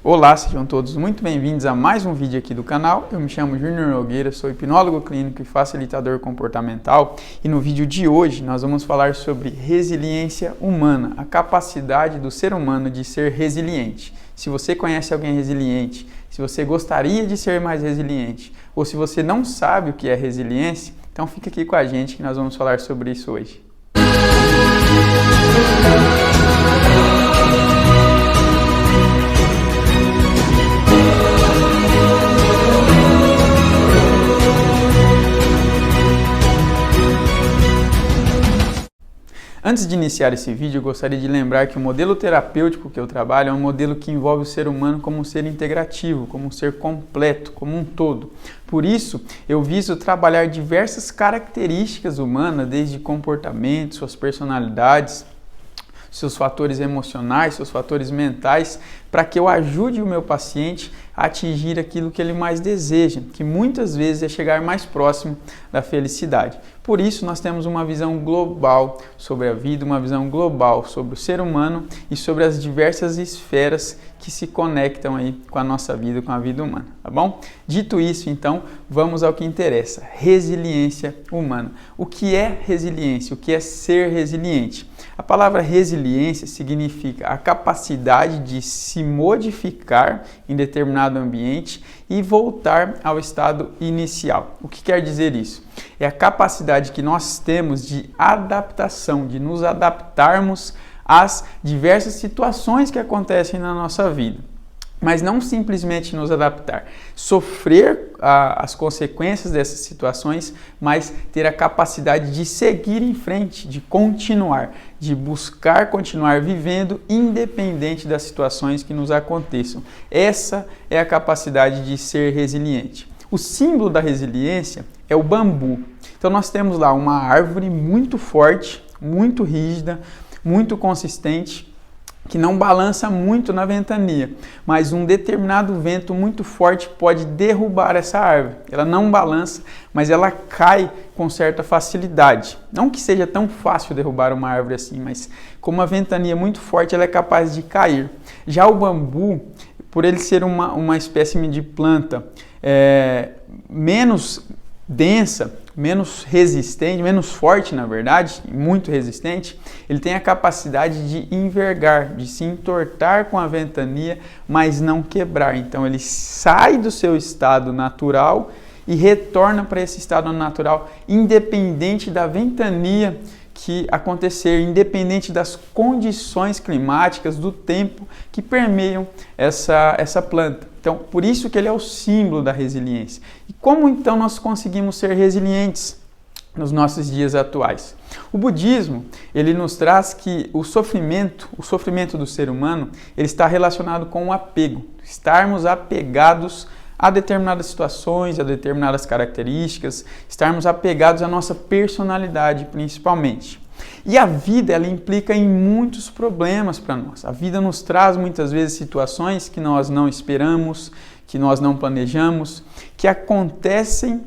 Olá, sejam todos muito bem-vindos a mais um vídeo aqui do canal. Eu me chamo Júnior Nogueira, sou hipnólogo clínico e facilitador comportamental e no vídeo de hoje nós vamos falar sobre resiliência humana, a capacidade do ser humano de ser resiliente. Se você conhece alguém resiliente, se você gostaria de ser mais resiliente ou se você não sabe o que é resiliência, então fica aqui com a gente que nós vamos falar sobre isso hoje. Antes de iniciar esse vídeo, eu gostaria de lembrar que o modelo terapêutico que eu trabalho é um modelo que envolve o ser humano como um ser integrativo, como um ser completo, como um todo. Por isso, eu viso trabalhar diversas características humanas, desde comportamentos, suas personalidades, seus fatores emocionais, seus fatores mentais, para que eu ajude o meu paciente a atingir aquilo que ele mais deseja, que muitas vezes é chegar mais próximo da felicidade. Por isso, nós temos uma visão global sobre a vida, uma visão global sobre o ser humano e sobre as diversas esferas que se conectam aí com a nossa vida, com a vida humana, tá bom? Dito isso, então, vamos ao que interessa, resiliência humana. O que é resiliência? O que é ser resiliente? A palavra resiliência significa a capacidade de se modificar em determinado ambiente e voltar ao estado inicial. O que quer dizer isso? É a capacidade que nós temos de adaptação, de nos adaptarmos às diversas situações que acontecem na nossa vida. Mas não simplesmente nos adaptar, sofrer as consequências dessas situações, mas ter a capacidade de seguir em frente, de continuar, de buscar continuar vivendo independente das situações que nos aconteçam. Essa é a capacidade de ser resiliente. O símbolo da resiliência é o bambu. Então nós temos lá uma árvore muito forte, muito rígida, muito consistente, que não balança muito na ventania, mas um determinado vento muito forte pode derrubar essa árvore. Ela não balança, mas ela cai com certa facilidade. Não que seja tão fácil derrubar uma árvore assim, mas como a ventania muito forte, ela é capaz de cair. Já o bambu, por ele ser uma espécie de planta menos densa, menos resistente, menos forte na verdade, muito resistente, ele tem a capacidade de envergar, de se entortar com a ventania, mas não quebrar. Então ele sai do seu estado natural e retorna para esse estado natural, independente da ventania que acontecer, independente das condições climáticas, do tempo que permeiam essa planta. Então, por isso que ele é o símbolo da resiliência. E como então nós conseguimos ser resilientes nos nossos dias atuais? O budismo, ele nos traz que o sofrimento do ser humano, ele está relacionado com o apego, estarmos apegados a determinadas situações, a determinadas características, estarmos apegados à nossa personalidade principalmente. E a vida, ela implica em muitos problemas para nós. A vida nos traz muitas vezes situações que nós não esperamos, que nós não planejamos, que acontecem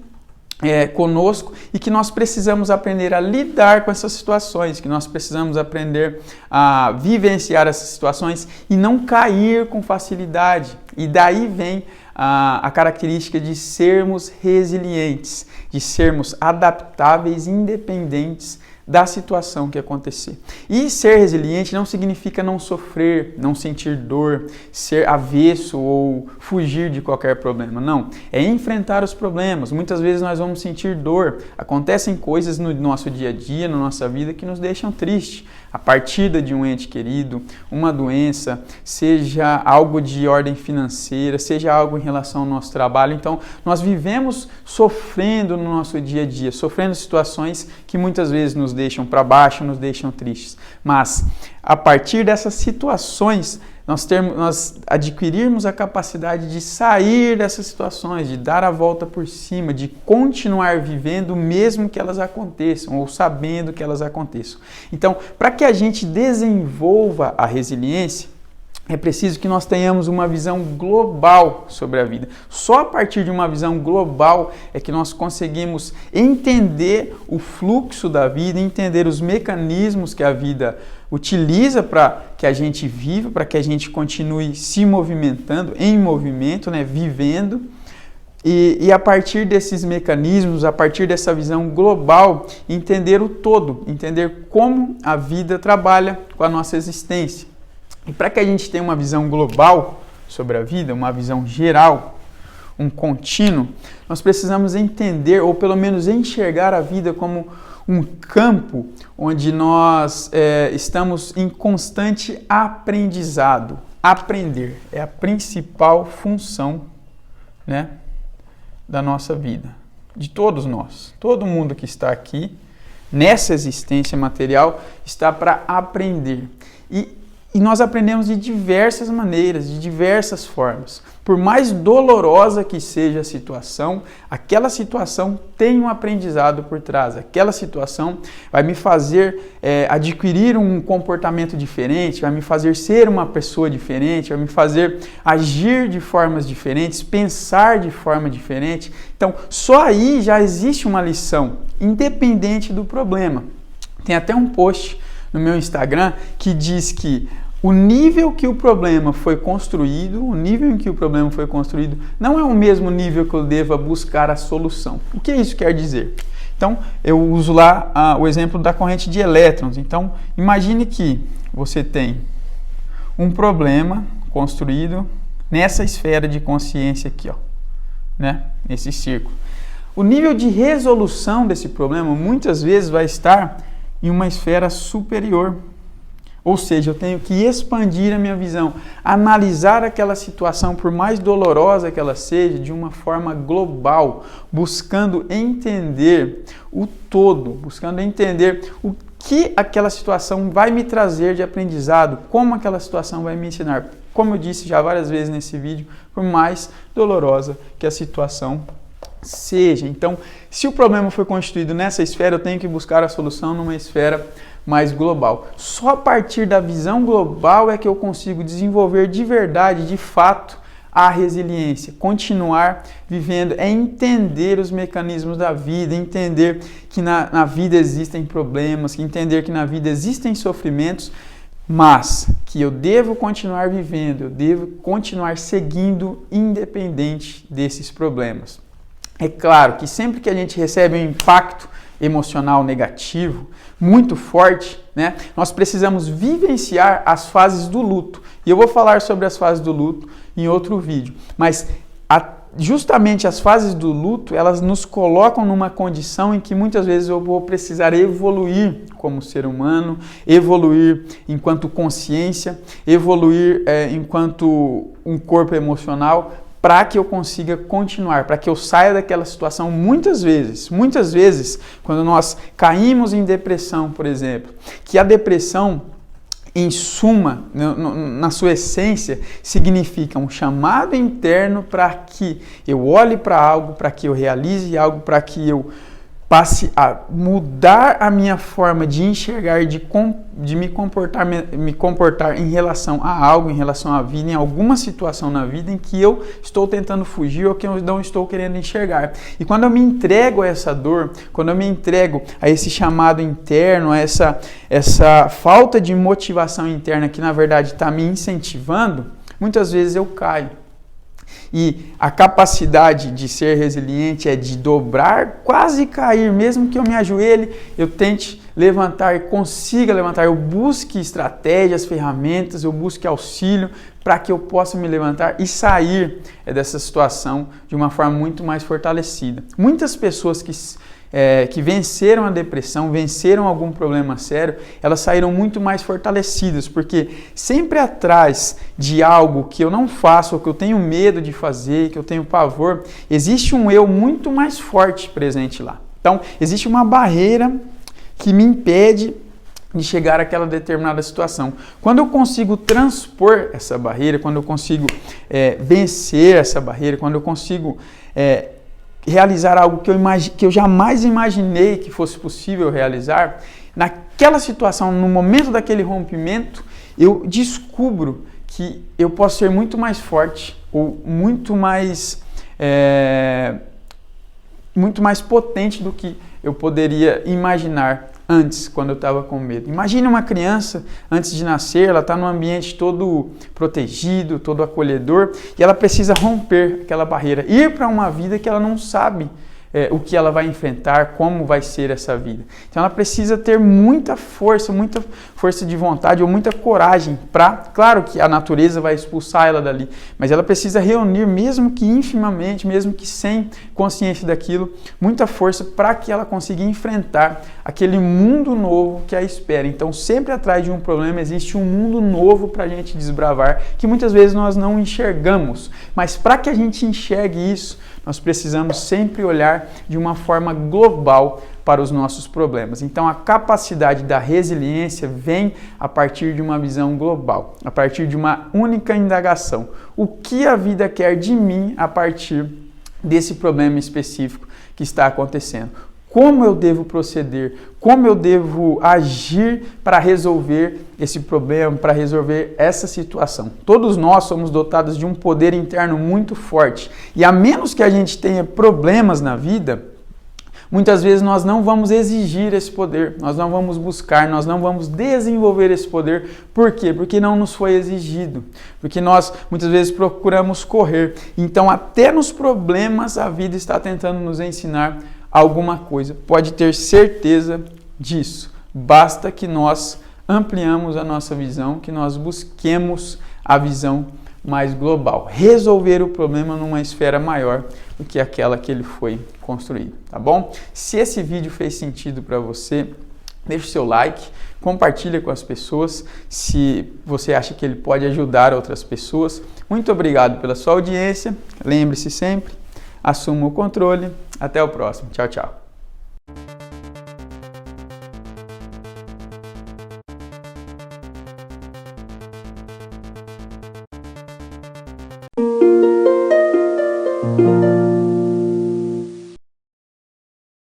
conosco e que nós precisamos aprender a lidar com essas situações, que nós precisamos aprender a vivenciar essas situações e não cair com facilidade. E daí vem a característica de sermos resilientes, de sermos adaptáveis, independentes da situação que acontecer. E ser resiliente não significa não sofrer, não sentir dor, ser avesso ou fugir de qualquer problema. Não, é enfrentar os problemas. Muitas vezes nós vamos sentir dor. Acontecem coisas no nosso dia a dia, na nossa vida, que nos deixam tristes. A partida de um ente querido, uma doença, seja algo de ordem financeira, seja algo em relação ao nosso trabalho. Então, nós vivemos sofrendo no nosso dia a dia, sofrendo situações que muitas vezes nos deixam para baixo, nos deixam tristes. Mas, a partir dessas situações, nós adquirirmos a capacidade de sair dessas situações, de dar a volta por cima, de continuar vivendo mesmo que elas aconteçam ou sabendo que elas aconteçam. Então, para que a gente desenvolva a resiliência, é preciso que nós tenhamos uma visão global sobre a vida. Só a partir de uma visão global é que nós conseguimos entender o fluxo da vida, entender os mecanismos que a vida utiliza para que a gente viva, para que a gente continue se movimentando, em movimento, né, vivendo. E a partir desses mecanismos, a partir dessa visão global, entender o todo, entender como a vida trabalha com a nossa existência. E para que a gente tenha uma visão global sobre a vida, uma visão geral, um contínuo, nós precisamos entender, ou pelo menos enxergar a vida como um campo onde nós estamos em constante aprendizado. Aprender é a principal função, né, da nossa vida, de todos nós. Todo mundo que está aqui, nessa existência material, está para aprender. E nós aprendemos de diversas maneiras, de diversas formas. Por mais dolorosa que seja a situação, aquela situação tem um aprendizado por trás. Aquela situação vai me fazer adquirir um comportamento diferente, vai me fazer ser uma pessoa diferente, vai me fazer agir de formas diferentes, pensar de forma diferente. Então, só aí já existe uma lição, independente do problema. Tem até um post no meu Instagram que diz que o nível que o problema foi construído, o nível em que o problema foi construído, não é o mesmo nível que eu deva buscar a solução. O que isso quer dizer? Então, eu uso lá o exemplo da corrente de elétrons. Então, imagine que você tem um problema construído nessa esfera de consciência aqui, ó, né? Nesse círculo. O nível de resolução desse problema muitas vezes vai estar em uma esfera superior. Ou seja, eu tenho que expandir a minha visão, analisar aquela situação, por mais dolorosa que ela seja, de uma forma global, buscando entender o todo, buscando entender o que aquela situação vai me trazer de aprendizado, como aquela situação vai me ensinar. Como eu disse já várias vezes nesse vídeo, por mais dolorosa que a situação seja. Então, se o problema foi constituído nessa esfera, eu tenho que buscar a solução numa esfera mais global. Só a partir da visão global é que eu consigo desenvolver de verdade, de fato, a resiliência. Continuar vivendo é entender os mecanismos da vida, entender que na vida existem problemas, entender que na vida existem sofrimentos, mas que eu devo continuar vivendo, eu devo continuar seguindo independente desses problemas. É claro que sempre que a gente recebe um impacto emocional negativo, muito forte, né, nós precisamos vivenciar as fases do luto. E eu vou falar sobre as fases do luto em outro vídeo. Mas justamente as fases do luto, elas nos colocam numa condição em que muitas vezes eu vou precisar evoluir como ser humano, evoluir enquanto consciência, evoluir enquanto um corpo emocional, para que eu consiga continuar, para que eu saia daquela situação muitas vezes, quando nós caímos em depressão, por exemplo, que a depressão, em suma, na sua essência, significa um chamado interno para que eu olhe para algo, para que eu realize algo, para que eu passe a mudar a minha forma de enxergar, de me comportar em relação a algo, em relação à vida, em alguma situação na vida em que eu estou tentando fugir ou que eu não estou querendo enxergar. E quando eu me entrego a essa dor, quando eu me entrego a esse chamado interno, a essa falta de motivação interna que na verdade está me incentivando, muitas vezes eu caio. E a capacidade de ser resiliente é de dobrar, quase cair, mesmo que eu me ajoelhe, eu tente levantar e consiga levantar, eu busque estratégias, ferramentas, eu busque auxílio para que eu possa me levantar e sair dessa situação de uma forma muito mais fortalecida. Muitas pessoas que venceram a depressão, venceram algum problema sério, elas saíram muito mais fortalecidas, porque sempre atrás de algo que eu não faço, ou que eu tenho medo de fazer, que eu tenho pavor, existe um eu muito mais forte presente lá. Então, existe uma barreira que me impede de chegar àquela determinada situação. Quando eu consigo transpor essa barreira, quando eu consigo vencer essa barreira, quando eu consigo realizar algo que eu jamais imaginei que fosse possível realizar, naquela situação, no momento daquele rompimento, eu descubro que eu posso ser muito mais forte ou muito mais potente do que eu poderia imaginar antes, quando eu estava com medo. Imagine uma criança, antes de nascer, ela está num ambiente todo protegido, todo acolhedor, e ela precisa romper aquela barreira, ir para uma vida que ela não sabe o que ela vai enfrentar, como vai ser essa vida. Então ela precisa ter muita força de vontade ou muita coragem para, claro que a natureza vai expulsar ela dali, mas ela precisa reunir, mesmo que infimamente, mesmo que sem consciência daquilo, muita força para que ela consiga enfrentar aquele mundo novo que a espera. Então sempre atrás de um problema existe um mundo novo para a gente desbravar, que muitas vezes nós não enxergamos, mas para que a gente enxergue isso, nós precisamos sempre olhar de uma forma global para os nossos problemas. Então a capacidade da resiliência vem a partir de uma visão global, a partir de uma única indagação. O que a vida quer de mim a partir desse problema específico que está acontecendo? Como eu devo proceder? Como eu devo agir para resolver esse problema, para resolver essa situação? Todos nós somos dotados de um poder interno muito forte. E a menos que a gente tenha problemas na vida, muitas vezes nós não vamos exigir esse poder, nós não vamos buscar, nós não vamos desenvolver esse poder. Por quê? Porque não nos foi exigido, porque nós muitas vezes procuramos correr. Então até nos problemas a vida está tentando nos ensinar alguma coisa, pode ter certeza disso. Basta que nós ampliamos a nossa visão, que nós busquemos a visão mais global, resolver o problema numa esfera maior do que aquela que ele foi construído, tá bom? Se esse vídeo fez sentido para você, deixe o seu like, compartilha com as pessoas se você acha que ele pode ajudar outras pessoas. Muito obrigado pela sua audiência, lembre-se sempre, assuma o controle. Até o próximo. Tchau, tchau.